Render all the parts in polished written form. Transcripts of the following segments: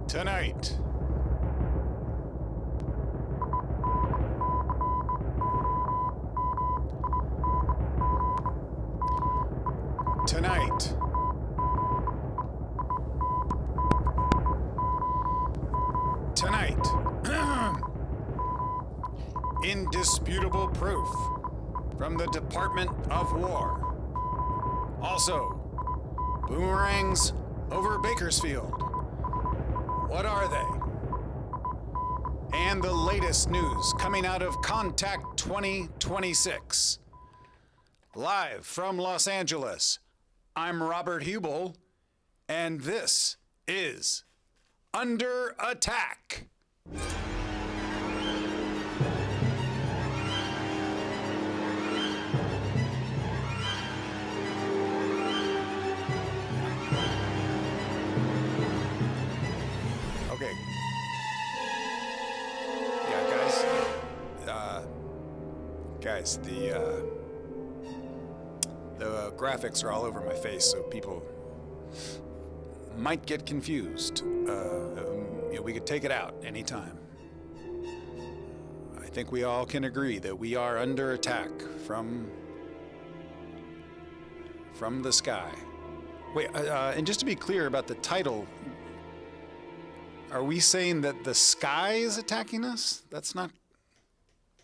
Tonight. Tonight. Tonight. Indisputable proof from the Department of War. Also, boomerangs over Bakersfield. What are they? And the latest news coming out of Contact 2026. Live from Los Angeles, I'm Robert Huebel, and this is Under Attack. Okay. Yeah, guys, the graphics are all over my face, so people might get confused. We could take it out anytime. I think we all can agree that we are under attack from the sky. Wait, and just to be clear about the title, are we saying that the sky is attacking us? That's not.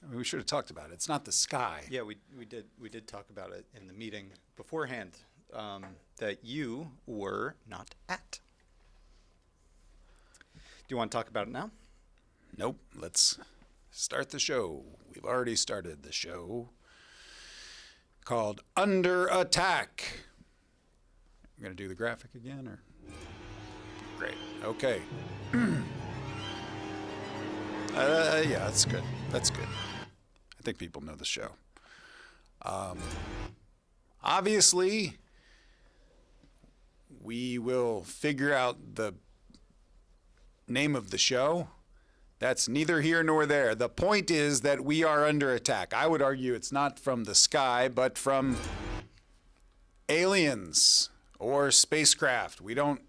I mean, we should have talked about it. It's not the sky. Yeah, we did talk about it in the meeting beforehand, that you were not at. Do you want to talk about it now? Nope. Let's start the show. We've already started the show called Under Attack. We're going to do the graphic again, or? Great. Okay. Yeah, that's good. That's good. I think people know the show. Obviously, we will figure out the name of the show. That's neither here nor there. The point is that we are under attack. I would argue it's not from the sky, but from aliens or spacecraft. We don't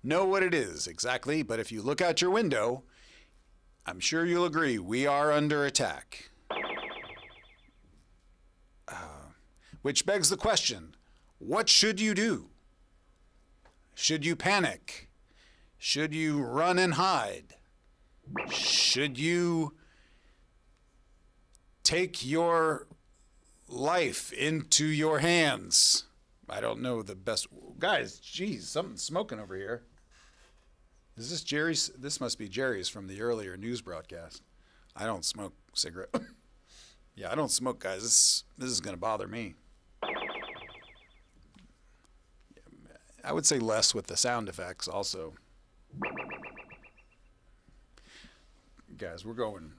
know what it is exactly, but if you look out your window, I'm sure you'll agree we are under attack. Which begs the question, what should you do? Should you panic? Should you run and hide? Should you take your life into your hands? I don't know the best. Guys, geez, something's smoking over here. Is this Jerry's? This must be Jerry's from the earlier news broadcast. I don't smoke cigarette. Yeah, I don't smoke, guys. This is going to bother me. I would say less with the sound effects also. Guys, we're going.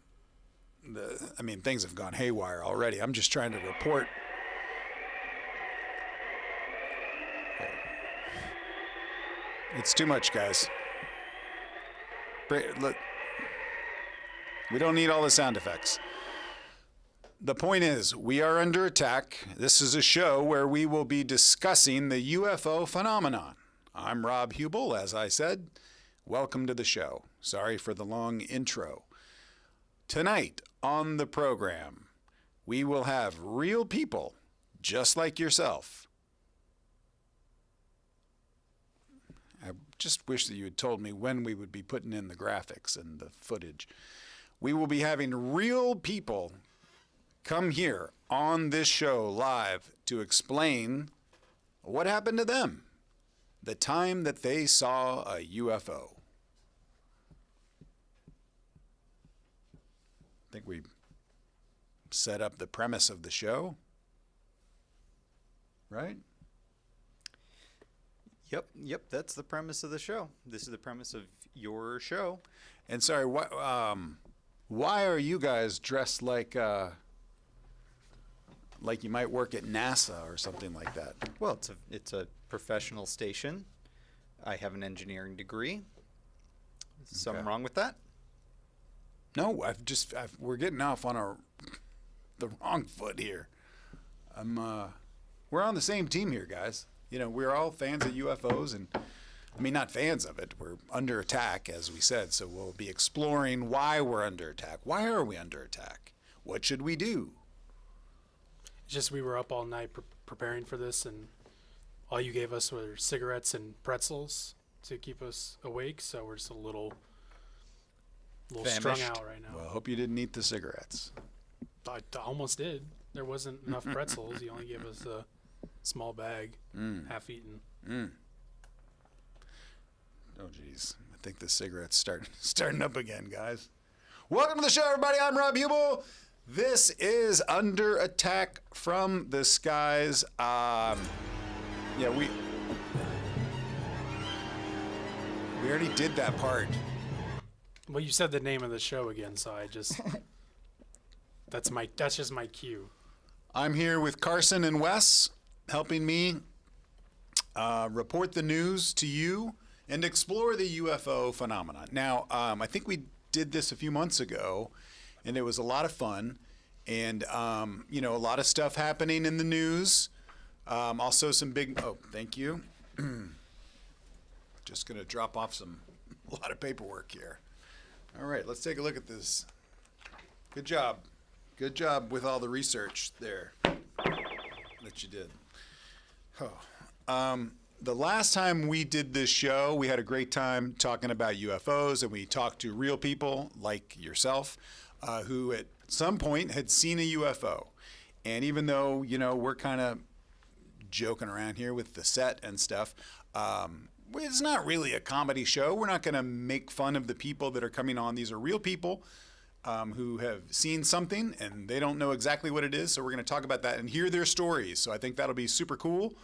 Things have gone haywire already. I'm just trying to report. It's too much, guys. Look, we don't need all the sound effects. The point is, we are under attack. This is a show where we will be discussing the UFO phenomenon. I'm Rob Huebel, as I said. Welcome to the show. Sorry for the long intro. Tonight on the program, we will have real people just like yourself. I just wish that you had told me when we would be putting in the graphics and the footage. We will be having real people come here on this show live to explain what happened to them the time that they saw a UFO. I think we set up the premise of the show, right? Yep, that's the premise of the show. This is the premise of your show. And sorry, why are you guys dressed like you might work at NASA or something like that? Well, it's a professional station. I have an engineering degree. Something wrong with that? No, we're getting off on the wrong foot here. We're on the same team here, guys. You know, we're all fans of UFOs, and I mean, not fans of it. We're under attack, as we said, so we'll be exploring why we're under attack. Why are we under attack? What should we do? It's just we were up all night preparing for this, and all you gave us were cigarettes and pretzels to keep us awake, so we're just a little strung Famished. out right now. Well, I hope you didn't eat the cigarettes. I almost did. There wasn't enough pretzels. He only gave us a small bag, half-eaten. Oh, geez. I think the cigarette's starting up again, guys. Welcome to the show, everybody. I'm Rob Huebel. This is Under Attack from the Skies. We already did that part. Well, you said the name of the show again, so I just that's just my cue. I'm here with Carson and Wes, helping me report the news to you and explore the UFO phenomenon. Now, I think we did this a few months ago, and it was a lot of fun. And, a lot of stuff happening in the news. Also some big, thank you. Just going to drop off a lot of paperwork here. All right, let's take a look at this. Good job. Good job with all the research there that you did. The last time we did this show, we had a great time talking about UFOs, and we talked to real people like yourself who at some point had seen a UFO. And even though, we're kind of joking around here with the set and stuff, it's not really a comedy show. We're not going to make fun of the people that are coming on. These are real people who have seen something, and they don't know exactly what it is. So we're going to talk about that and hear their stories. So I think that'll be super cool.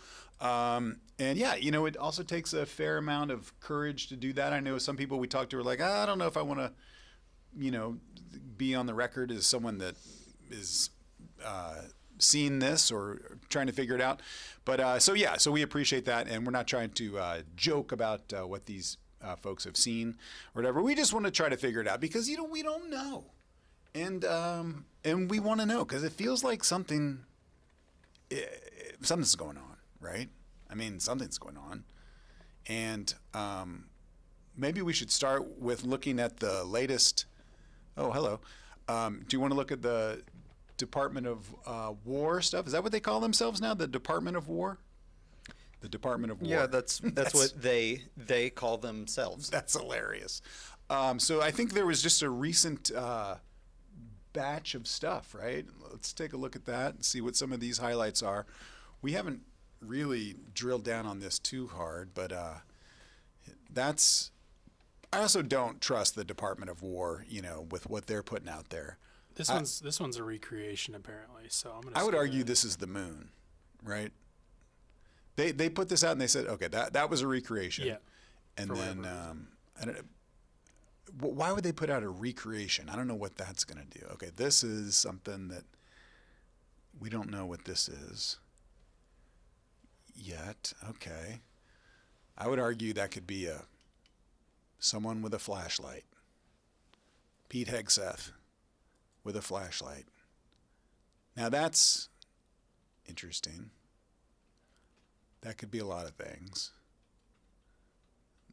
It also takes a fair amount of courage to do that. I know some people we talked to are like, I don't know if I want to, be on the record as someone that is seen this or trying to figure it out. But so we appreciate that, and we're not trying to joke about what these folks have seen or whatever. We just want to try to figure it out because we don't know, and we want to know because it feels like something's going on, right? I mean, something's going on, and maybe we should start with looking at the latest. Oh, hello. Do you want to look at the Department of War stuff? Is that what they call themselves now? The Department of War? The Department of War. Yeah, that's what they call themselves. That's hilarious. So I think there was just a recent batch of stuff, right? Let's take a look at that and see what some of these highlights are. We haven't really drilled down on this too hard, but I also don't trust the Department of War, with what they're putting out there. This one's a recreation apparently, so I'm gonna. I would argue this is the moon, right? They put this out and they said, okay, that was a recreation. Yeah. And then I don't know, why would they put out a recreation? I don't know what that's going to do. Okay, this is something that we don't know what this is yet. Okay, I would argue that could be someone with a flashlight. Pete Hegseth with a flashlight. Now that's interesting. That could be a lot of things.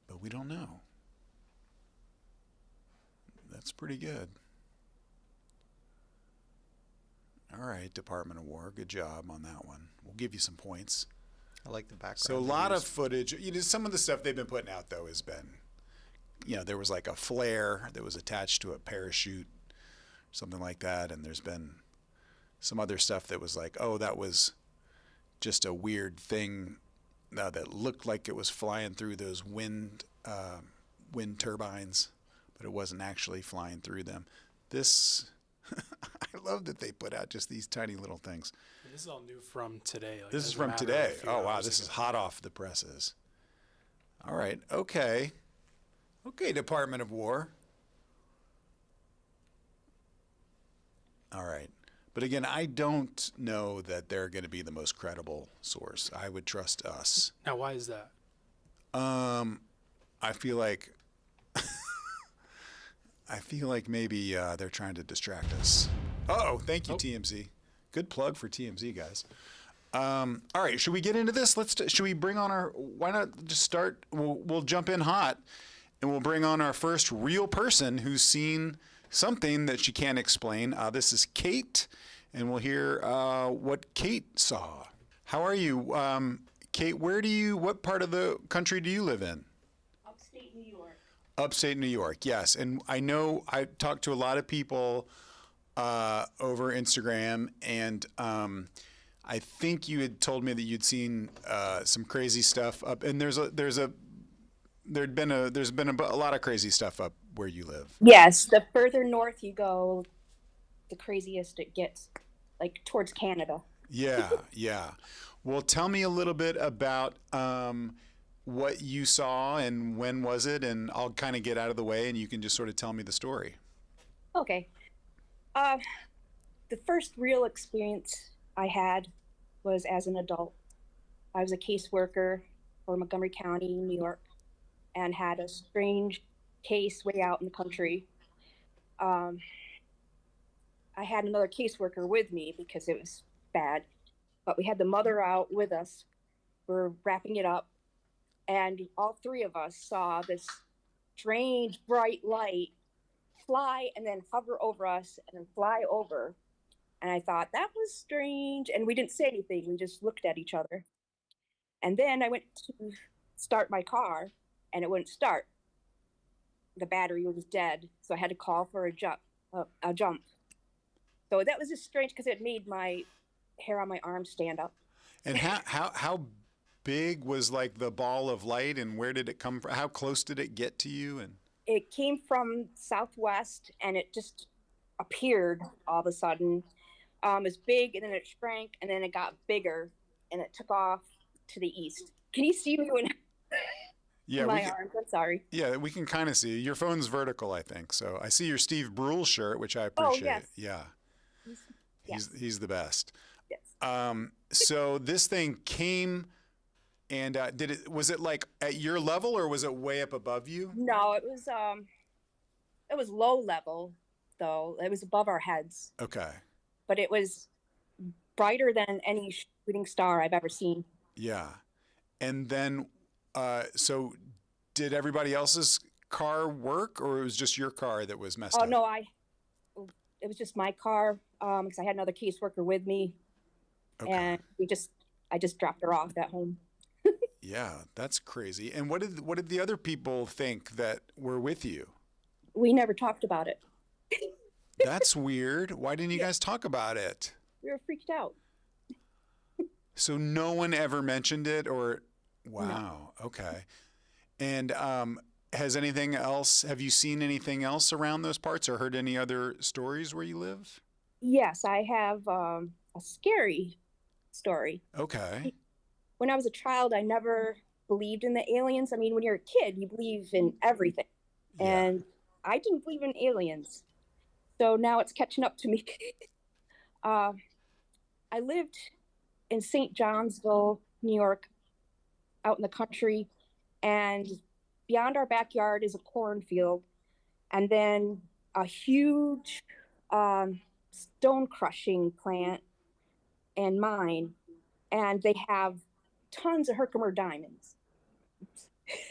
But we don't know. That's pretty good. All right, Department of War, good job on that one. We'll give you some points. I like the background. So a lot of footage. Some of the stuff they've been putting out, though, has been, there was like a flare that was attached to a parachute, something like that. And there's been some other stuff that was like, that was just a weird thing that looked like it was flying through those wind turbines, but it wasn't actually flying through them. This, I love that they put out just these tiny little things. And this is all new from today. This is from today. Oh, wow. This is hot off the presses. All right. Okay. Okay, Department of War. All right. But again, I don't know that they're going to be the most credible source. I would trust us. Now, why is that? I feel like maybe they're trying to distract us. Oh, thank you, TMZ. Good plug for TMZ, guys. All right, should we get into this? Should we bring on our? Why not just start? We'll jump in hot, and we'll bring on our first real person who's seen something that she can't explain. This is Kate, and we'll hear what Kate saw. How are you, Kate? What part of the country do you live in? Upstate New York. Upstate New York, yes. And I know I talked to a lot of people over Instagram, and I think you had told me that you'd seen some crazy stuff up, and there's been a lot of crazy stuff up where you live. Yes, the further north you go, the craziest it gets, like towards Canada. Yeah, yeah. Well, tell me a little bit about what you saw and when was it, and I'll kind of get out of the way, and you can just sort of tell me the story. Okay. The first real experience I had was as an adult. I was a caseworker for Montgomery County, New York, and had a strange case way out in the country. I had another caseworker with me because it was bad, but we had the mother out with us. We're wrapping it up, and all three of us saw this strange bright light fly and then hover over us and then fly over. And I thought that was strange, and we didn't say anything. We just looked at each other. And then I went to start my car, and it wouldn't start. The battery was dead, so I had to call for a jump. So that was just strange because it made my hair on my arm stand up. And how big was like the ball of light, and where did it come from? How close did it get to you? And it came from southwest, and it just appeared all of a sudden. It was big, and then it shrank, and then it got bigger, and it took off to the east. Can you see me when yeah, my arms? I'm sorry. Yeah, we can kind of see. Your phone's vertical, I think. So I see your Steve Brule shirt, which I appreciate. Oh, yes. Yeah. Yes. He's the best. Yes. So this thing came, and was it like at your level, or was it way up above you? No, it was low level though. It was above our heads. Okay. But it was brighter than any shooting star I've ever seen. Yeah. And then so did everybody else's car work, or it was just your car that was messed up? Oh no, it was just my car because I had another caseworker with me. Okay. And I just dropped her off at home. Yeah, that's crazy. And what did the other people think that were with you? We never talked about it. That's weird. Why didn't you guys talk about it? We were freaked out. So no one ever mentioned it, or wow, no. Okay. And have you seen anything else around those parts, or heard any other stories where you live? Yes, I have a scary story. Okay. When I was a child, I never believed in the aliens. I mean, when you're a kid, you believe in everything. Yeah. And I didn't believe in aliens. So now it's catching up to me. I lived in St. Johnsville, New York, out in the country. And beyond our backyard is a cornfield. And then a huge stone crushing plant and mine. And they have tons of Herkimer diamonds.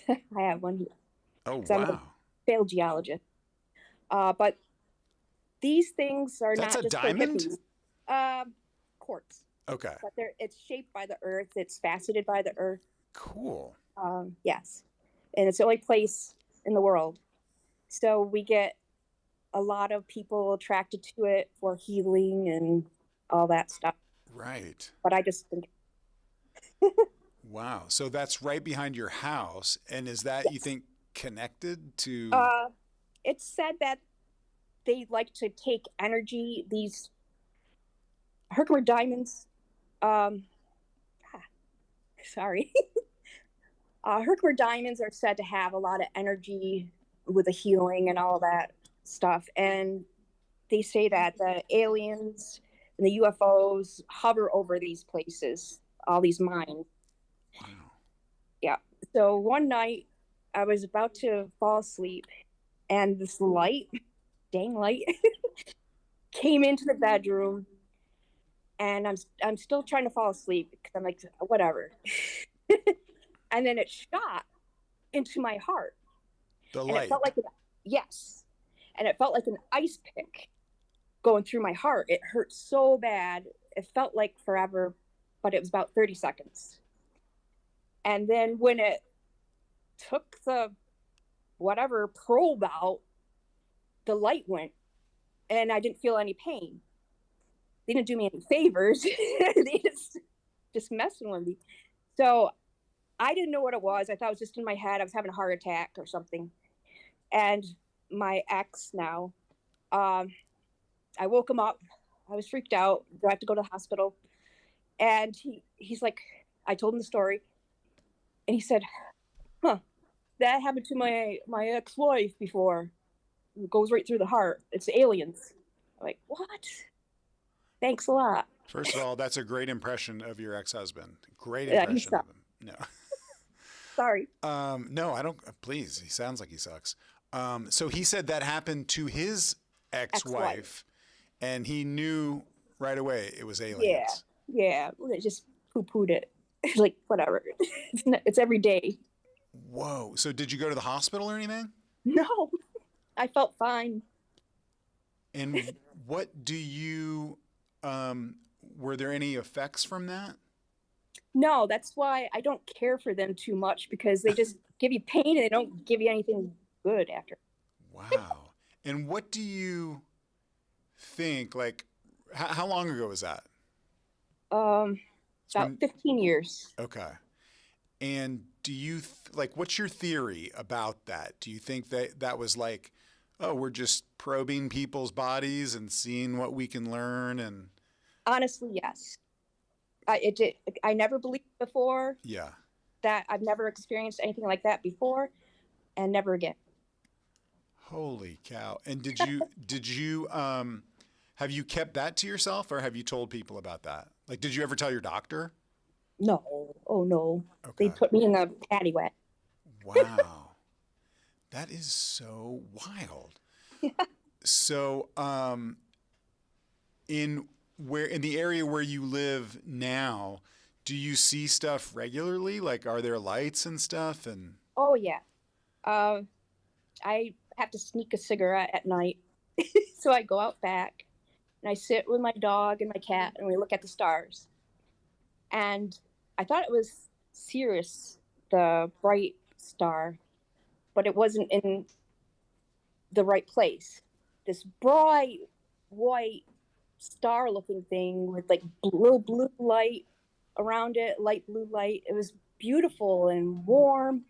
I have one here. Oh, I'm wow. a failed geologist. But these things are That's not a just diamond? for hippies. Quartz. Okay. But it's shaped by the earth. It's faceted by the earth. Cool. Yes. And it's the only place in the world. So we get a lot of people attracted to it for healing and all that stuff. Right. But I just think. Wow. So that's right behind your house. And is that, you think, connected to? It's said that they like to take energy, these Herkimer diamonds. Sorry. Herkimer diamonds are said to have a lot of energy with the healing and all that stuff. And they say that the aliens and the UFOs hover over these places, all these mines. Wow. Yeah. So one night I was about to fall asleep, and this light, dang light, came into the bedroom, and I'm still trying to fall asleep because I'm like, whatever. And then it shot into my heart, The and light. it felt like yes, and it felt like an ice pick going through my heart. It hurt so bad. It felt like forever, but it was about 30 seconds. And then when it took the whatever probe out, the light went, and I didn't feel any pain. They didn't do me any favors. They just messing with me. So I didn't know what it was. I thought it was just in my head. I was having a heart attack or something. And my ex now, I woke him up. I was freaked out. Do I have to go to the hospital? And he's like, I told him the story. And he said, huh, that happened to my ex-wife before. It goes right through the heart. It's aliens. I'm like, what? Thanks a lot. First of all, that's a great impression of your ex-husband. Great Yeah, he impression of sucks. him. No. Sorry. No, I don't. Please, he sounds like he sucks. So he said that happened to his ex-wife, and he knew right away it was aliens. Yeah. They just poo-pooed it. Like, whatever. It's every day. Whoa. So did you go to the hospital or anything? No, I felt fine. And what do you, were there any effects from that? No, that's why I don't care for them too much, because they just give you pain and they don't give you anything good after. Wow. And what do you think, like, how long ago was that? About 15 years. Okay. And do you, like, what's your theory about that? Do you think that was like, oh, we're just probing people's bodies and seeing what we can learn? And Honestly, yes. I never believed before yeah. that. I've never experienced anything like that before, and never again. Holy cow. And did you have you kept that to yourself, or have you told people about that? Like, did you ever tell your doctor? No. Oh, no. Okay. They put me in the paddy wet. Wow. That is so wild. Yeah. So, in the area where you live now, do you see stuff regularly? Like, are there lights and stuff? And Oh, yeah. I have to sneak a cigarette at night. So I go out back and I sit with my dog and my cat and we look at the stars. And I thought it was Sirius, the bright star, but it wasn't in the right place. This bright white star looking thing with like blue light around it, light blue light. It was beautiful and warm.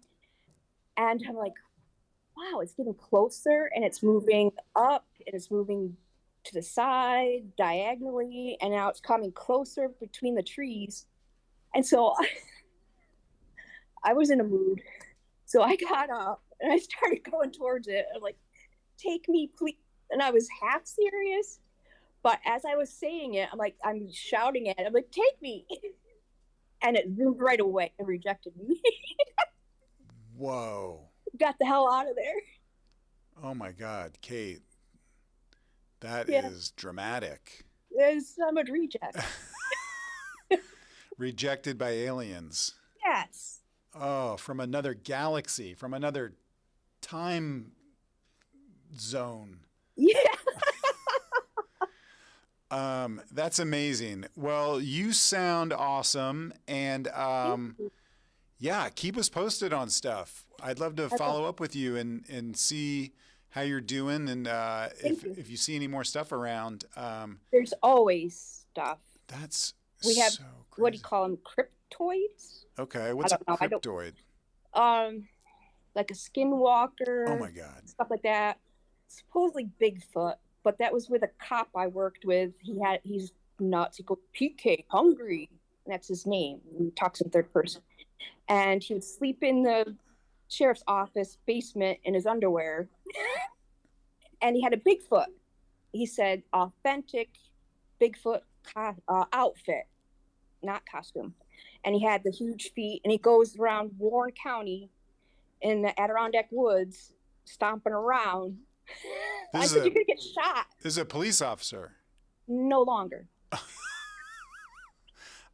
And I'm like, wow, it's getting closer and it's moving up and it's moving to the side diagonally. And now it's coming closer between the trees. And so I was in a mood. So I got up and I started going towards it. I'm like, take me, please. And I was half serious. But as I was saying it, I'm shouting at it. I'm like, take me. And it zoomed right away and rejected me. whoa. Got the hell out of there. Oh my God, Kate. That Yeah. is dramatic. I'm a reject. Rejected by aliens. Yes. Oh, from another galaxy, from another time zone. Yeah. That's amazing. Well, you sound awesome, and yeah, keep us posted on stuff. I'd love to follow up with you and see how you're doing, and if you see any more stuff around. There's always stuff. We have, so crazy. what do you call them? Cryptoids? Okay, what's a don't know. cryptoid? Like a skinwalker. Oh my God. Stuff like that. Supposedly Bigfoot, but that was with a cop I worked with. He's nuts. He goes, PK, hungry. And that's his name. He talks in third person. And he would sleep in the sheriff's office basement in his underwear. And he had a Bigfoot. He said authentic Bigfoot outfit, not costume. And he had the huge feet, and he goes around Warren County in the Adirondack woods stomping around. I said, you're gonna get shot. This is a police officer. No longer.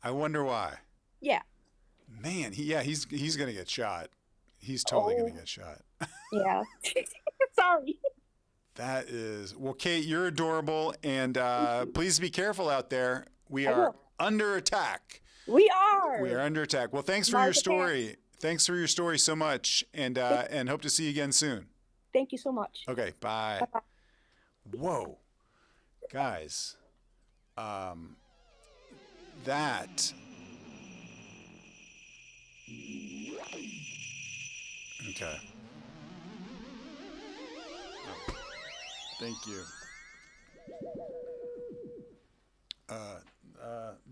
I wonder why. Yeah. Man, he's gonna get shot. He's totally gonna get shot. Yeah. Sorry. That is well, Kate. You're adorable, and please be careful out there. We I are will. under attack. We are. We are under attack. Well, thanks for Mars your attack. story. Thanks for your story so much, and hope to see you again soon. Thank you so much. Okay, bye. Bye-bye. Whoa, guys, that. Okay. Thank you.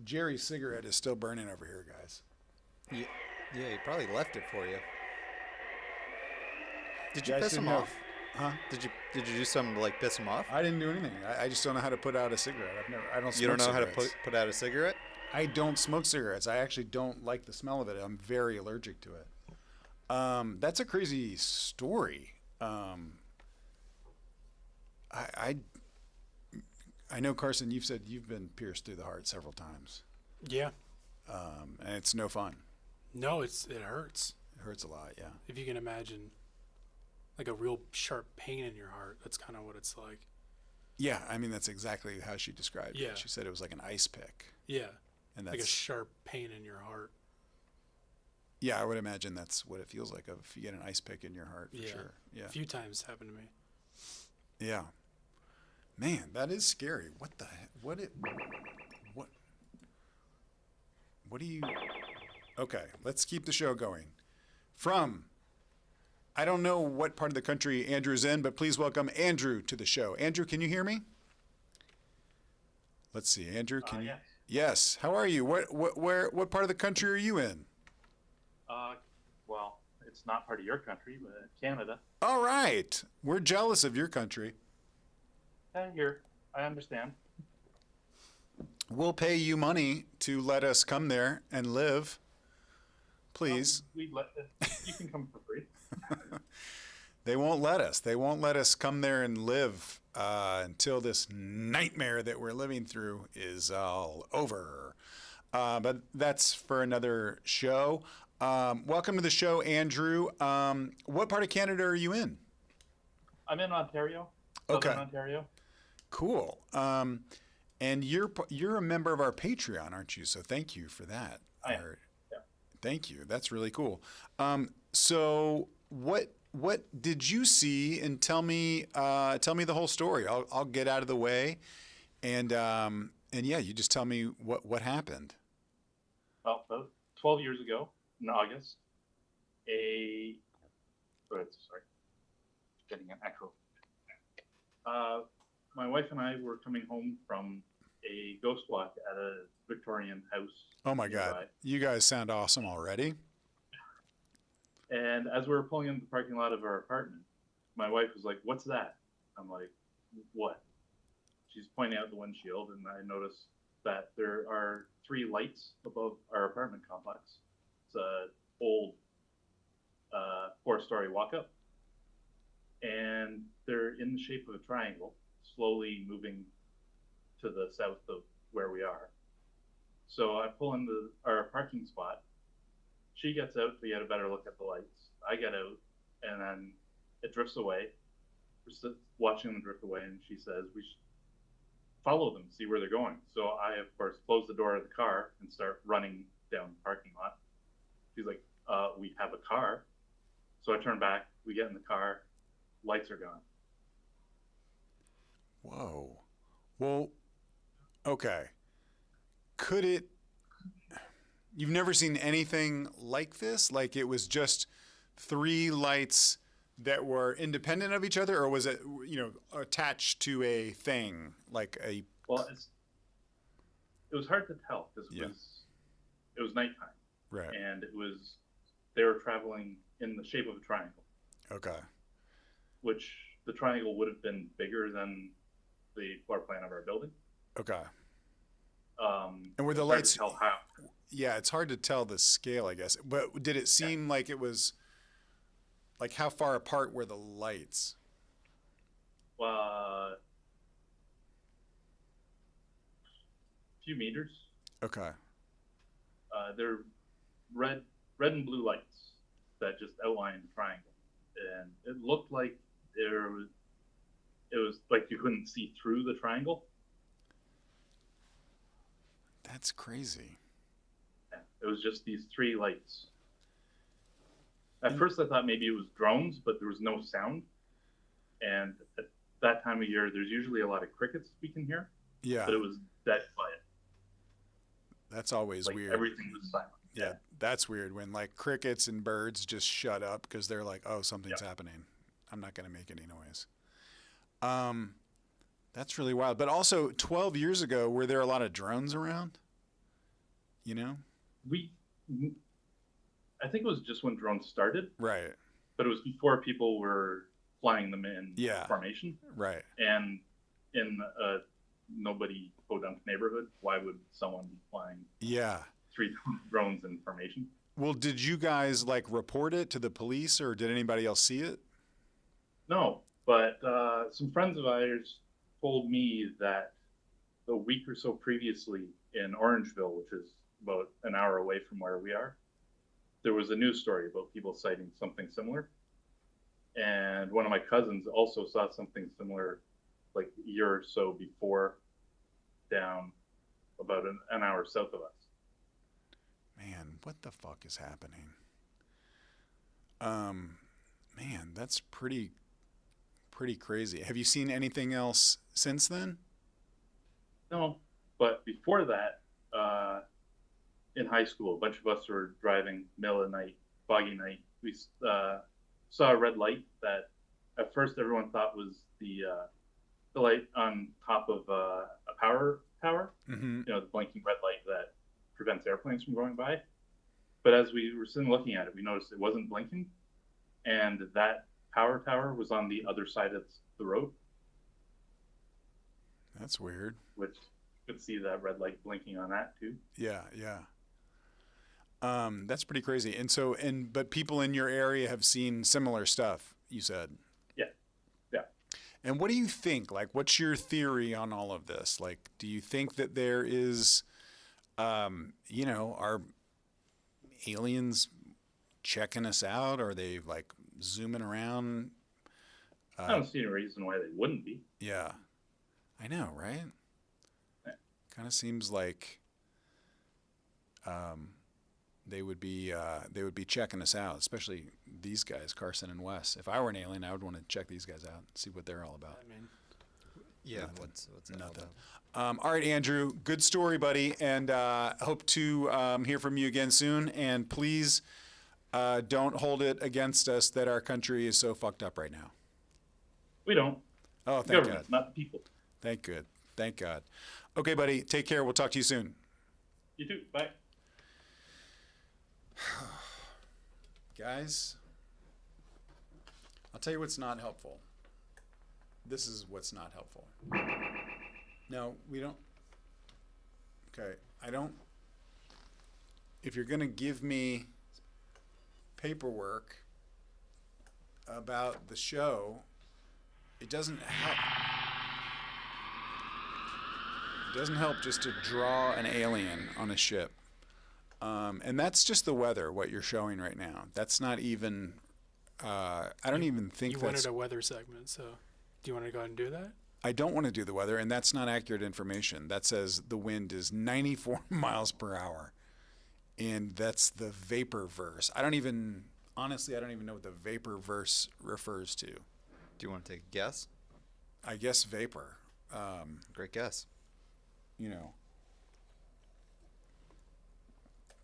Jerry's cigarette is still burning over here, guys. Yeah, he probably left it for you. Did you Guys piss him didn't know- off? Huh? Did you do something to like piss him off? I didn't do anything. I just don't know how to put out a cigarette. I don't smoke You don't know cigarettes. how to put out a cigarette? I don't smoke cigarettes. I actually don't like the smell of it. I'm very allergic to it. That's a crazy story. I know, Carson, you've said you've been pierced through the heart several times. Yeah. And it's no fun. No, it hurts. It hurts a lot, yeah. If you can imagine like a real sharp pain in your heart, that's kind of what it's like. Yeah, I mean, that's exactly how she described Yeah. it. She said it was like an ice pick. Yeah. And Like a that's, sharp pain in your heart. yeah, I would imagine that's what it feels like if you get an ice pick in your heart, for Yeah. sure. Yeah. A few times happened to me. Yeah. Man, that is scary. What do you, okay, let's keep the show going. I don't know what part of the country Andrew's in, but please welcome Andrew to the show. Andrew, can you hear me? Let's see, Andrew, can you? Yes. Yes. How are you? What part of the country are you in? Well, it's not part of your country, but Canada. All right. We're jealous of your country. Here, I understand. We'll pay you money to let us come there and live. Please. You can come for free. They won't let us. They won't let us come there and live until this nightmare that we're living through is all over. But that's for another show. Welcome to the show, Andrew. What part of Canada are you in? I'm in Ontario. Okay. Southern Ontario. Cool. And you're a member of our Patreon, aren't you? So thank you for that. I am. Yeah. Thank you. That's really cool. So what did you see? And tell me the whole story. I'll get out of the way, and yeah, you just tell me what happened. Well, about 12 years ago, in August, getting an echo. My wife and I were coming home from a ghost walk at a Victorian house. Oh my nearby. God, you guys sound awesome already. And as we were pulling into the parking lot of our apartment, my wife was like, "What's that?" I'm like, "What?" She's pointing out the windshield, and I noticed that there are 3 lights above our apartment complex. It's an old 4-story walk-up, and they're in the shape of a triangle, slowly moving to the south of where we are. So I pull into our parking spot. She gets out to get a better look at the lights. I get out, and then it drifts away. We're watching them drift away, and she says, "We should follow them, see where they're going." So I, of course, close the door of the car and start running down the parking lot. She's like, "We have a car." So I turn back, we get in the car, lights are gone. Whoa. Well, okay. You've never seen anything like this? Like it was just 3 lights that were independent of each other, or was it, attached to a thing like a? Well, it was hard to tell because it was nighttime, Right. and they were traveling in the shape of a triangle, Okay. which the triangle would have been bigger than the floor plan of our building. Okay. And were the hard to lights- tell how? Yeah, it's hard to tell the scale, I guess. But did it seem like it was, like how far apart were the lights? Few meters. Okay. they're red and blue lights that just outline a triangle, and it looked like it was like you couldn't see through the triangle. That's crazy. Yeah, it was just these three lights. At first, I thought maybe it was drones, but there was no sound. And at that time of year, there's usually a lot of crickets we can hear. Yeah. But it was dead quiet. That's always Like weird. everything was silent. Yeah, that's weird when like crickets and birds just shut up because they're like, oh, something's happening. I'm not going to make any noise. That's really wild. But also 12 years ago, were there a lot of drones around? You know? I think it was just when drones started, Right. but it was before people were flying them in formation. Right. And in a nobody podunk neighborhood, why would someone be flying Yeah. 3 drones in formation? Well, did you guys like report it to the police or did anybody else see it? No, but some friends of ours told me that a week or so previously in Orangeville, which is about an hour away from where we are, there was a news story about people citing something similar. And one of my cousins also saw something similar like a year or so before down about an hour south of us. Man, what the fuck is happening? Man, that's pretty crazy. Have you seen anything else since then? No, but before that, in high school, a bunch of us were driving middle of the night, foggy night. We saw a red light that at first everyone thought was the light on top of a power tower. Mm-hmm. You know, the blinking red light that prevents airplanes from going by. But as we were sitting looking at it, we noticed it wasn't blinking, and that power tower was on the other side of the road. That's weird. Which you could see that red light blinking on that too. Yeah, yeah. That's pretty crazy. And so, but people in your area have seen similar stuff, you said. Yeah. Yeah. And what do you think? Like, what's your theory on all of this? Like, do you think that there is, you know, are aliens checking us out? Are they like zooming around? I don't see any reason why they wouldn't be. Yeah. I know, right? Yeah. Kind of seems like they would be checking us out, especially these guys, Carson and Wes. If I were an alien, I would want to check these guys out, see what they're all about. I mean, Yeah, Nothing. what's that all Nothing. about? All right, Andrew, good story, buddy, and hope to hear from you again soon. And please don't hold it against us that our country is so fucked up right now. We don't. Oh, The thank government, God. not the people. Thank God. Okay, buddy, take care. We'll talk to you soon. You too. Bye. Guys, I'll tell you what's not helpful. This is what's not helpful. No, we don't. Okay, I don't. If you're going to give me paperwork about the show, it doesn't help. It doesn't help just to draw an alien on a ship. And that's just the weather, what you're showing right now. That's not even, I don't even think you that's... wanted a weather segment, so do you want to go ahead and do that? I don't want to do the weather, and that's not accurate information. That says the wind is 94 miles per hour, and that's the vapor verse. Honestly, I don't even know what the vapor verse refers to. Do you want to take a guess? I guess vapor. Great guess. You know.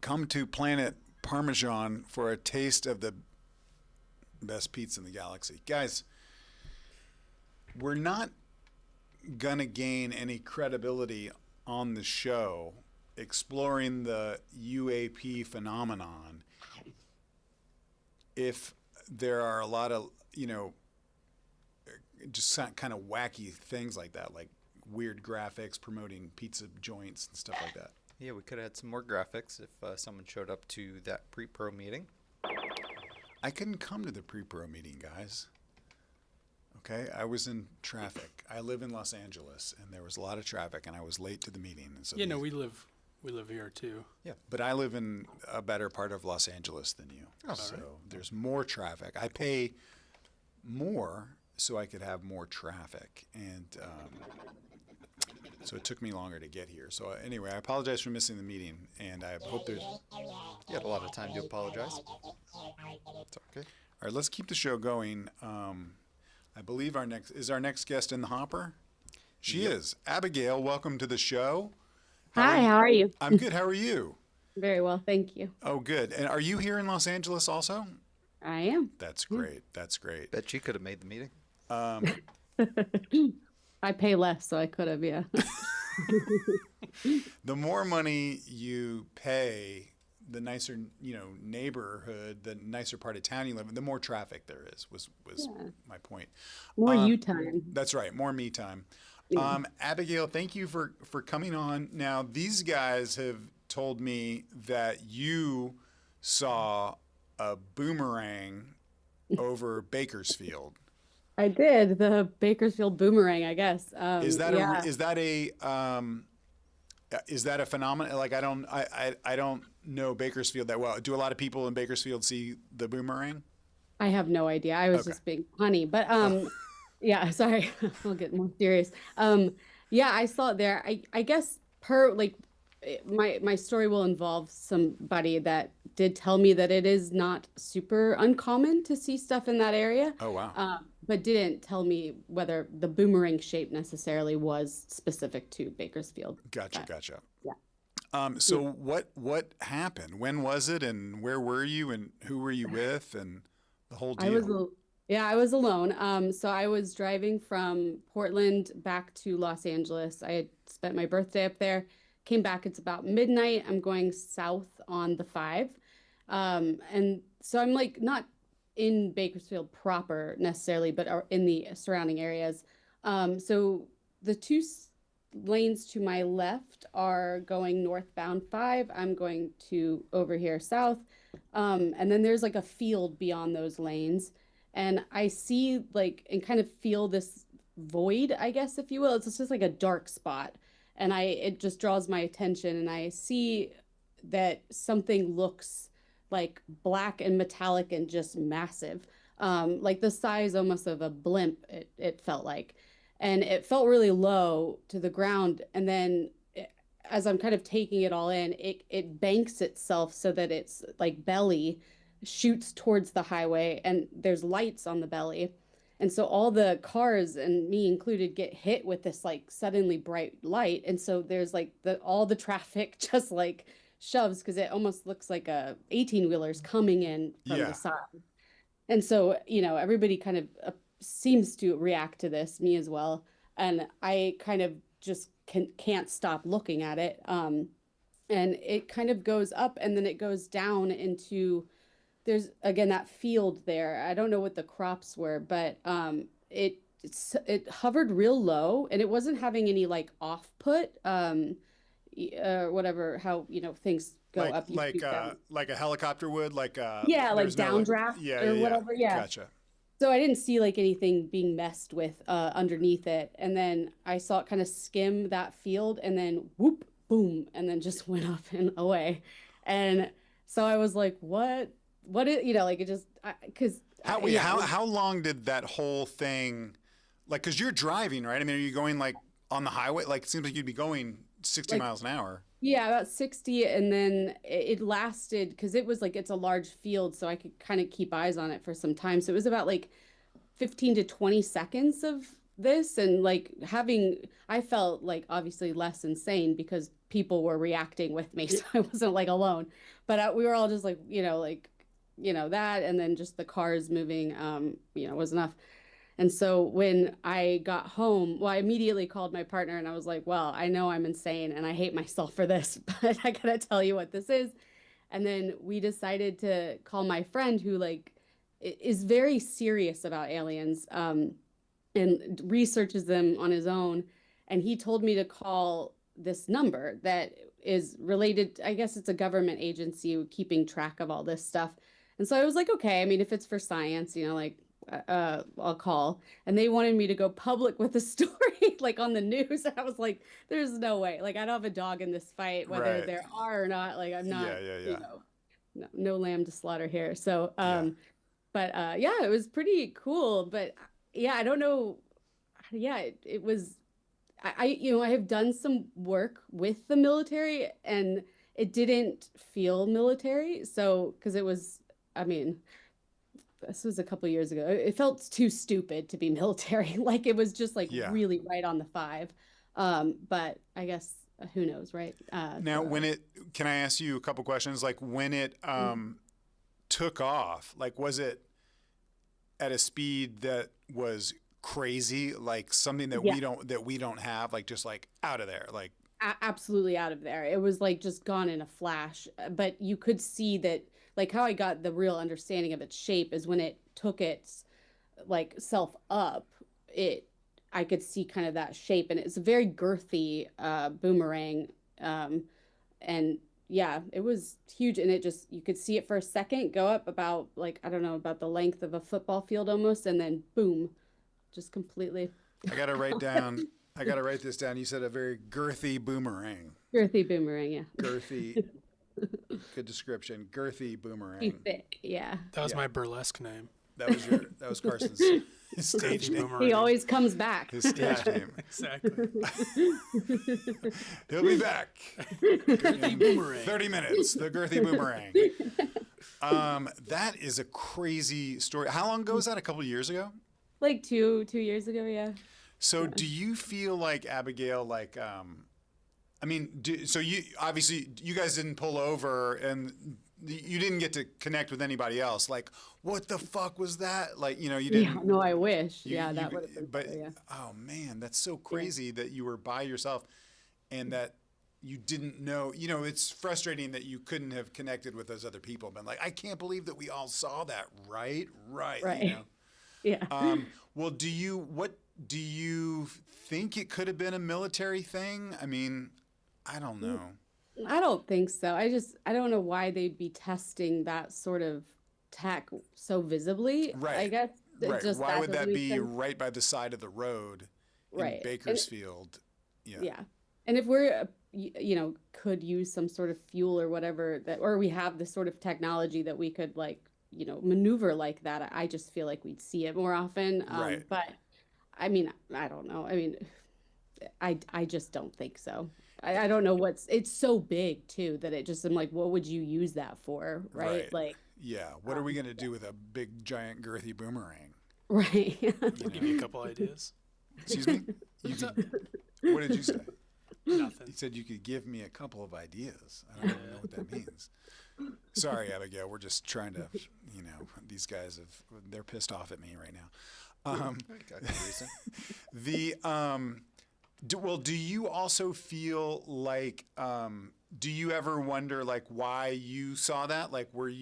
Come to Planet Parmesan for a taste of the best pizza in the galaxy. Guys, we're not going to gain any credibility on the show exploring the UAP phenomenon if there are a lot of, you know, just kind of wacky things like that, like weird graphics promoting pizza joints and stuff like that. Yeah, we could have had some more graphics if someone showed up to that pre-pro meeting. I couldn't come to the pre-pro meeting, guys. Okay, I was in traffic. I live in Los Angeles, and there was a lot of traffic, and I was late to the meeting. And so Yeah, no, we live We live here too. But I live in a better part of Los Angeles than you. Oh. So there's more traffic. I pay more so I could have more traffic. And so it took me longer to get here. So anyway, I apologize for missing the meeting. And I hope there's... You had a lot of time to apologize. It's okay. All right, let's keep the show going. I believe our next guest in the hopper? She is. Abigail, welcome to the show. Hi, how are you? I'm good. How are you? Very well, thank you. Oh, good. And are you here in Los Angeles also? I am. That's great. That's great. Bet you could have made the meeting. I pay less, so I could have, yeah. The more money you pay, the nicer, neighborhood, the nicer part of town you live in, the more traffic there is, was my point. More you time. That's right. More me time. Yeah. Abigail, thank you for coming on. Now, these guys have told me that you saw a boomerang over Bakersfield. I did, the Bakersfield Boomerang, I guess. Is that yeah. is that a phenomenon? Like, I don't know Bakersfield that well. Do a lot of people in Bakersfield see the boomerang? I have no idea. I was just being funny, but yeah, sorry. I'll get more serious. Yeah, I saw it there. I guess my story will involve somebody that did tell me that it is not super uncommon to see stuff in that area. Oh, wow. But didn't tell me whether the boomerang shape necessarily was specific to Bakersfield. Gotcha. Yeah. So what happened? When was it, and where were you, and who were you with, and the whole deal? I was alone. So I was driving from Portland back to Los Angeles. I had spent my birthday up there, came back. It's about midnight. I'm going south on the 5. And so I'm like not in Bakersfield proper necessarily, but are in the surrounding areas. So the two lanes to my left are going northbound 5. I'm going to over here south. And then there's like a field beyond those lanes. And I see and kind of feel this void, I guess, if you will. It's just like a dark spot. And it just draws my attention, and I see that something looks like black and metallic and just massive, like the size almost of a blimp, it felt like. And it felt really low to the ground. And then as I'm kind of taking it all in, it banks itself so that it's like belly shoots towards the highway, and there's lights on the belly. And so all the cars, and me included, get hit with this like suddenly bright light. And so there's like all the traffic just like shoves, because it almost looks like 18-wheelers coming in from the side. And so, everybody kind of seems to react to this, me as well. And I kind of just can't stop looking at it. And it kind of goes up, and then it goes down into, there's again that field there. I don't know what the crops were, but it hovered real low, and it wasn't having any like off put, whatever, how things go up. Like a helicopter would, like downdraft or whatever. Yeah. Gotcha. So I didn't see like anything being messed with underneath it, and then I saw it kind of skim that field, and then whoop, boom, and then just went up and away. And so I was like, what is, it just, because how long did that whole thing, like, because you're driving, right? I mean, are you going like on the highway? Like, it seems like you'd be going 60 miles an hour. Yeah, about 60. And then it lasted, because it was like, it's a large field, so I could kind of keep eyes on it for some time. So it was about like 15 to 20 seconds of this. And like I felt like obviously less insane because people were reacting with me. So I wasn't like alone, but we were all just like, that, and then just the cars moving, was enough. And so when I got home, I immediately called my partner, and I was like, well, I know I'm insane and I hate myself for this, but I gotta tell you what this is. And then we decided to call my friend, who is very serious about aliens, and researches them on his own. And he told me to call this number that is related. I guess it's a government agency keeping track of all this stuff. And so I was like, okay, I mean, if it's for science, I'll call. And they wanted me to go public with the story. like on the news. I was like, there's no way. Like, I don't have a dog in this fight, whether Right. there are or not. Like, I'm not, Yeah. you know, no lamb to slaughter here. So, but yeah, it was pretty cool. But yeah, I don't know. Yeah, it was. You know, I have done some work with the military, and it didn't feel military. So, because it was, I mean, this was a couple years ago. It felt too stupid to be military. Like it was just like really right on the 5. But I guess who knows, right? Now, can I ask you a couple questions? Like when it took off, like was it at a speed that was crazy, like something that we don't have, like just like out of there, like absolutely out of there. It was like just gone in a flash. But you could see that, like how I got the real understanding of its shape is when it took its like self up, I could see kind of that shape, and it's a very girthy boomerang. And yeah, it was huge, and it just, you could see it for a second go up about, like, I don't know, about the length of a football field almost, and then boom, just completely. I gotta write this down. You said a very girthy boomerang. Girthy boomerang, yeah. Girthy. Good description. Girthy boomerang. Too thick, yeah. That was my burlesque name. That was Carson's stage name. He always comes back. His stage name. Exactly. He'll be back. Girthy boomerang. 30 minutes. The girthy boomerang. That is a crazy story. How long ago was that? A couple of years ago? Like two years ago, yeah. So do you feel like, Abigail, like, I mean, so you obviously, you guys didn't pull over and you didn't get to connect with anybody else. Like, what the fuck was that? Like, you know, you didn't. Yeah, no, I wish. that that would have been. But cool, yeah. oh man, that's so crazy that you were by yourself, and that you didn't know. You know, it's frustrating that you couldn't have connected with those other people. Been like, I can't believe that we all saw that. Right. You know? Yeah. Well, what do you think it could have been a military thing? I mean, I don't know. I don't think so. I don't know why they'd be testing that sort of tech so visibly. Right. I guess. Right. Just Why would that be sense. right by the side of the road in Bakersfield? Yeah. And if we're, you know, could use some sort of fuel or whatever or we have this sort of technology that we could, like, you know, maneuver like that, I just feel like we'd see it more often. Right. But I mean, I don't know. I mean, I just don't think so. I don't know it's so big too that it just, I'm like, what would you use that for? Right. Like, yeah. What are we going to do with a big, giant, girthy boomerang? right. I'll give you a couple ideas. Excuse me? What did you say? Nothing. You said you could give me a couple of ideas. I don't even know what that means. Sorry, Abigail. We're just trying to, you know, these guys they're pissed off at me right now. Do you also feel like, do you ever wonder like why you saw that? Like, was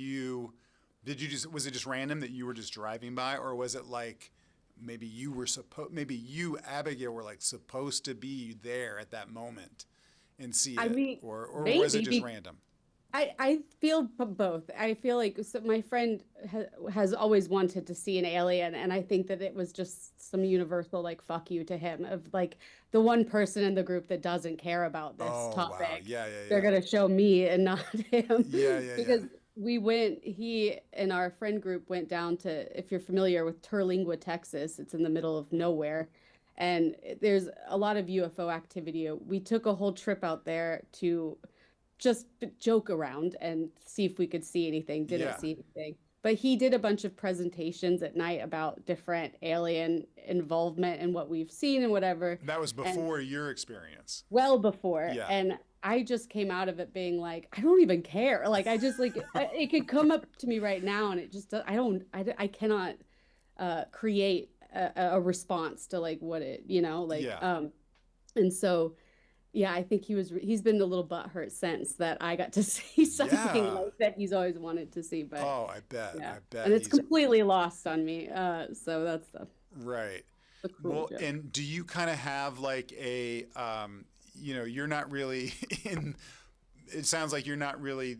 it just random that you were just driving by, or was it like maybe you, Abigail, were like supposed to be there at that moment and see I it, mean, or was it just random? I feel both. I feel like my friend has always wanted to see an alien, and I think that it was just some universal like fuck you to him, of like the one person in the group that doesn't care about this topic. Wow. Yeah. They're gonna show me and not him. Yeah. Because he and our friend group went down to, if you're familiar with Terlingua, Texas, it's in the middle of nowhere. And there's a lot of UFO activity. We took a whole trip out there to just joke around and see if we could see anything. Didn't see anything. But he did a bunch of presentations at night about different alien involvement and what we've seen and whatever. That was before your experience. Well before. Yeah. And I just came out of it being like, I don't even care. Like, I just like, it could come up to me right now and it just, I cannot create a response to like what it, you know, like, and so, yeah, I think he's been a little butthurt since that I got to see something like that he's always wanted to see. But I bet. And it's completely lost on me. So that's the well, joke. And do you kind of have like a, you know, you're not really in it sounds like you're not really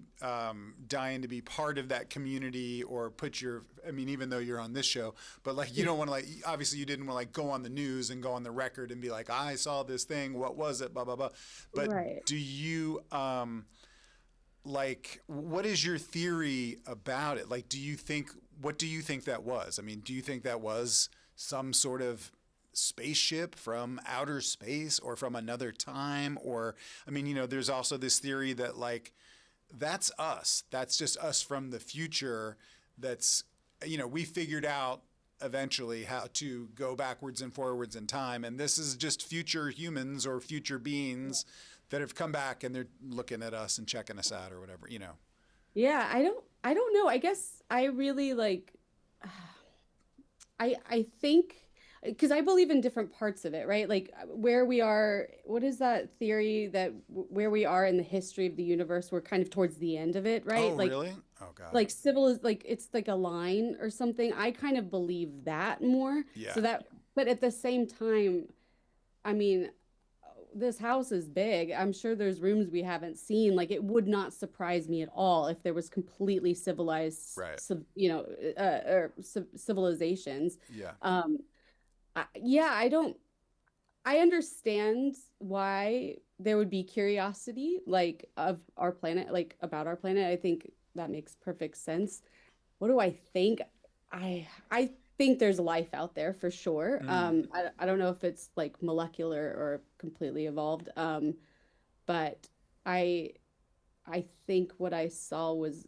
dying to be part of that community or put your, I mean, even though you're on this show, but like you don't want to like, obviously you didn't want to like go on the news and go on the record and be like, I saw this thing, what was it, blah, blah, blah. But Right. do you, like, what is your theory about it? Like, what do you think that was? I mean, do you think that was some sort of spaceship from outer space or from another time? Or, I mean, you know, there's also this theory that like, that's us. That's just us from the future. That's, you know, we figured out eventually how to go backwards and forwards in time. And this is just future humans or future beings that have come back and they're looking at us and checking us out or whatever, you know. Yeah, I don't know. I guess I really like I think because I believe in different parts of it, right? Like where we are, what is that theory that where we are in the history of the universe, we're kind of towards the end of it, right? Oh, Like really? Oh, God. like civil is like it's like a line or something. I kind of believe that more. Yeah. So that, but at the same time, I mean, this house is big. I'm sure there's rooms we haven't seen. Like it would not surprise me at all if there was completely civilized, Right. you know, or civilizations. Yeah. Yeah, I understand why there would be curiosity like of our planet, like about our planet. I think that makes perfect sense. What do I think? I think there's life out there for sure. I don't know if it's like molecular or completely evolved. But I think what I saw was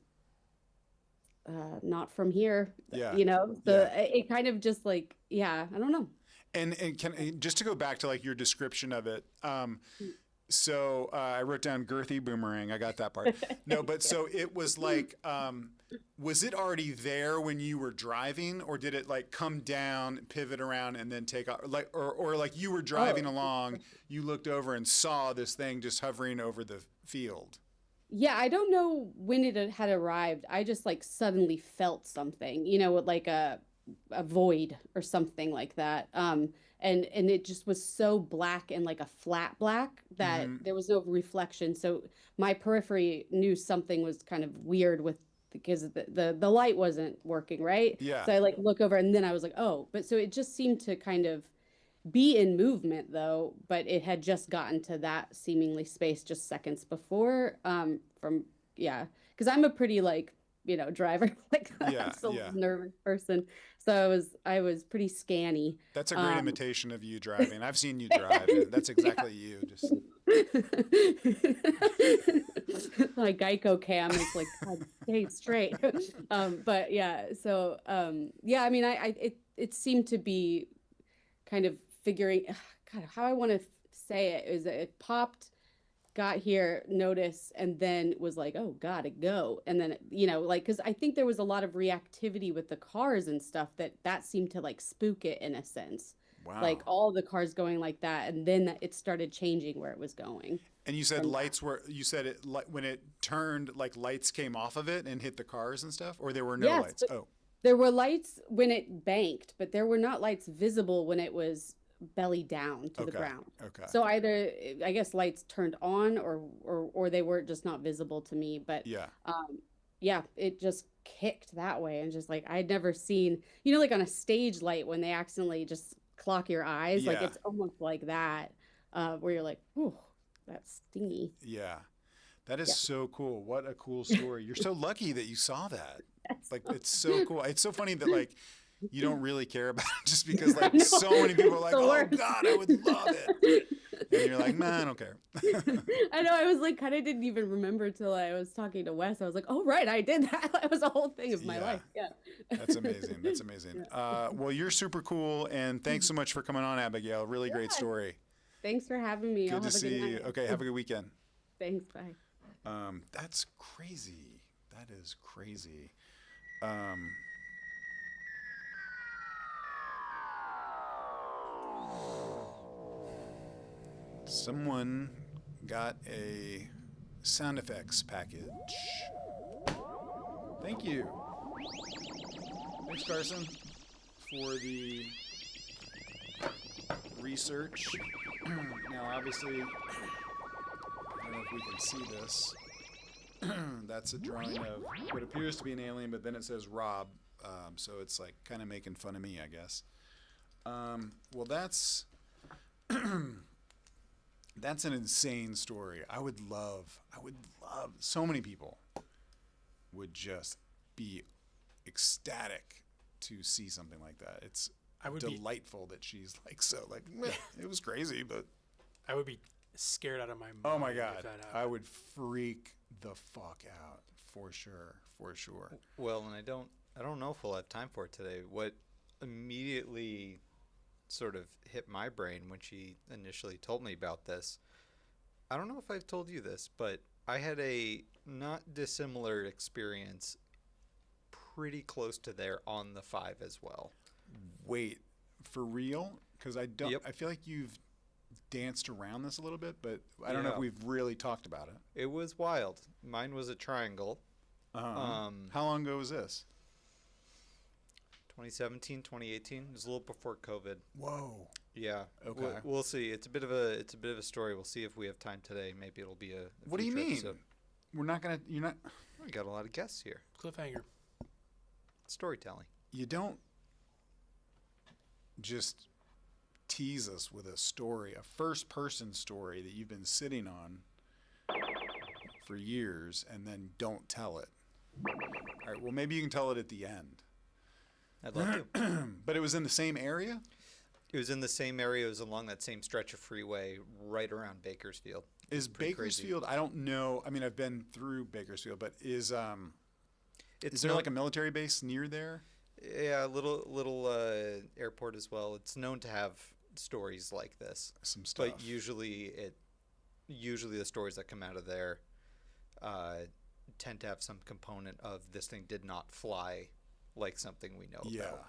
not from here. Yeah. You know, so it kind of just like, yeah, I don't know. And can just to go back to like your description of it. So I wrote down girthy boomerang. I got that part. No, but so it was like, was it already there when you were driving, or did it like come down, pivot around, and then take off? Like, or like you were driving along, you looked over and saw this thing just hovering over the field. Yeah, I don't know when it had arrived. I just like suddenly felt something, you know, with like a void or something like that. And it just was so black and like a flat black that there was no reflection. So my periphery knew something was kind of weird with because the light wasn't working, right? Yeah. So I like look over and then I was like, oh, but so it just seemed to kind of be in movement though, but it had just gotten to that seemingly space just seconds before. Because I'm a pretty like, you know, driver, like Yeah, I'm still yeah. a nervous person. So I was pretty scanny. That's a great imitation of you driving. I've seen you drive. And that's exactly you. Just My Geico cam is like, God, stay straight. But yeah, so yeah, I mean, it seemed to be kind of figuring, God, how I want to say it is that it popped, got here, noticed, and then was like, oh, gotta go. And then, you know, like, because I think there was a lot of reactivity with the cars and stuff that seemed to like spook it in a sense. wow. Like all the cars going like that, and then it started changing where it was going. And you said lights were. You said it when it turned, like lights came off of it and hit the cars and stuff, or there were no Yes, lights. but Oh, there were lights when it banked, but there were not lights visible when it was belly down to the Okay, ground. okay. So either I guess lights turned on or they were just not visible to me. But yeah, yeah, it just kicked that way and just like I'd never seen, you know, like on a stage light when they accidentally just clock your eyes, like Yeah. it's almost like that, where you're like, "Ooh, that's stingy." yeah. That is Yeah. so cool. What a cool story. You're so lucky that you saw that. Like, it's so cool. It's so funny that like you don't really care about it just because like No, so many people are like, the oh worst. God, I would love it. And you're like, man, I don't care. I know. I was like, kind of didn't even remember till I was talking to Wes. I was like, oh, right, I did that. That was a whole thing of my Yeah. life. Yeah. That's amazing. That's amazing. Well, you're super cool. And thanks so much for coming on, Abigail. Really great Yeah. story. Thanks for having me. Good I'll to have a see good you. night. Okay, have a good weekend. Thanks. Bye. That's crazy. That is crazy. Someone got a sound effects package. Thank you. Thanks, Carson, for the research. Now, obviously, I don't know if we can see this. That's a drawing of what appears to be an alien, but then it says Rob, so it's like kind of making fun of me, I guess. Well, that's that's an insane story. I would love, so many people would just be ecstatic to see something like that. It's delightful that she's like, so like, meh, it was crazy, but I would be scared out of my mind. oh my if God, that happened. I would freak the fuck out for sure. Well, and I don't know if we'll have time for it today. What immediately sort of hit my brain when she initially told me about this, I don't know if I've told you this, but I had a not dissimilar experience pretty close to there on the 5 as well. Wait, for real? Because I don't. Yep. I feel like you've danced around this a little bit, but I don't know if Yeah. we've really talked about it. It was wild. Mine was a triangle. How long ago was this? 2017, 2018. It was a little before COVID. Whoa. Yeah. Okay. We'll see. It's a bit of a story. We'll see if we have time today. Maybe it'll be a What do you future mean? episode. We're not gonna. You're not. We got a lot of guests here. Cliffhanger. Storytelling. You don't just tease us with a story, a first-person story that you've been sitting on for years, and then don't tell it. All right. Well, maybe you can tell it at the end. I'd love to. But it was in the same area. It was in the same area. It was along that same stretch of freeway right around Bakersfield. Is pretty crazy. Bakersfield? I don't know. I mean, I've been through Bakersfield, but is It's there known- like a military base near there? Yeah, a little airport as well. It's known to have stories like this, Some stuff. but usually the stories that come out of there tend to have some component of this thing did not fly like something we know Yeah. about.